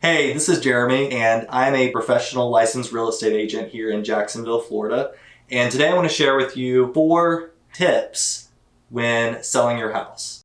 Hey, this is Jeremy, and I'm a professional licensed real estate agent here in Jacksonville, Florida. And today I want to share with you 4 tips when selling your house.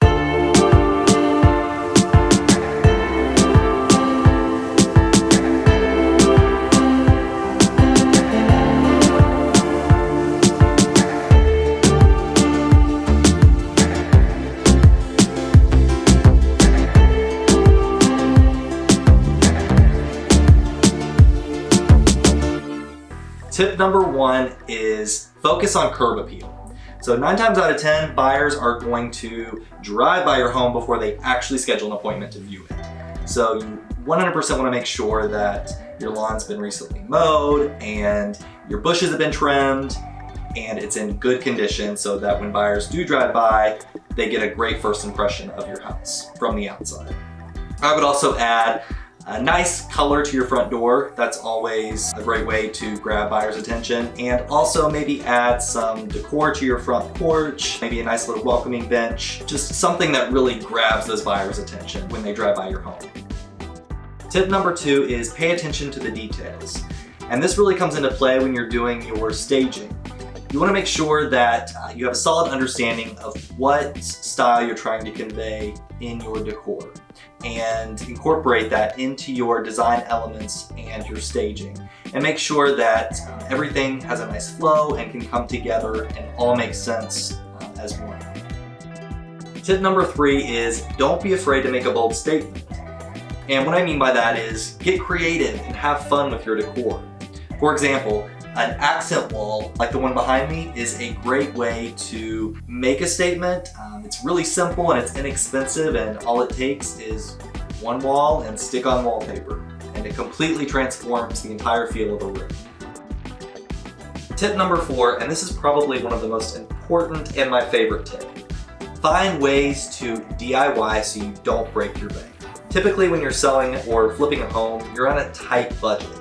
Tip number 1 is focus on curb appeal. So 9 times out of 10, buyers are going to drive by your home before they actually schedule an appointment to view it. So you 100% want to make sure that your lawn's been recently mowed and your bushes have been trimmed and it's in good condition so that when buyers do drive by, they get a great first impression of your house from the outside. I would also add a nice color to your front door. That's always a great way to grab buyers' attention. And also maybe add some decor to your front porch, maybe a nice little welcoming bench, just something that really grabs those buyers' attention when they drive by your home. Tip number 2 is pay attention to the details. And this really comes into play when you're doing your staging. You want to make sure that you have a solid understanding of what style you're trying to convey in your decor and incorporate that into your design elements and your staging. And make sure that everything has a nice flow and can come together and all make sense as one. Tip number 3 is don't be afraid to make a bold statement. And what I mean by that is get creative and have fun with your decor. For example, an accent wall like the one behind me is a great way to make a statement. It's really simple and it's inexpensive, and all it takes is one wall and stick-on wallpaper, and it completely transforms the entire feel of a room. Tip number 4, and this is probably one of the most important and my favorite tip. Find ways to DIY so you don't break your bank. Typically when you're selling or flipping a home, you're on a tight budget.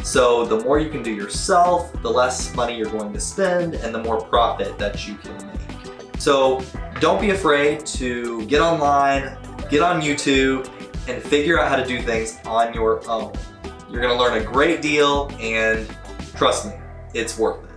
So the more you can do yourself, the less money you're going to spend and the more profit that you can make. So don't be afraid to get online, get on YouTube, and figure out how to do things on your own. You're gonna learn a great deal, and trust me, it's worth it.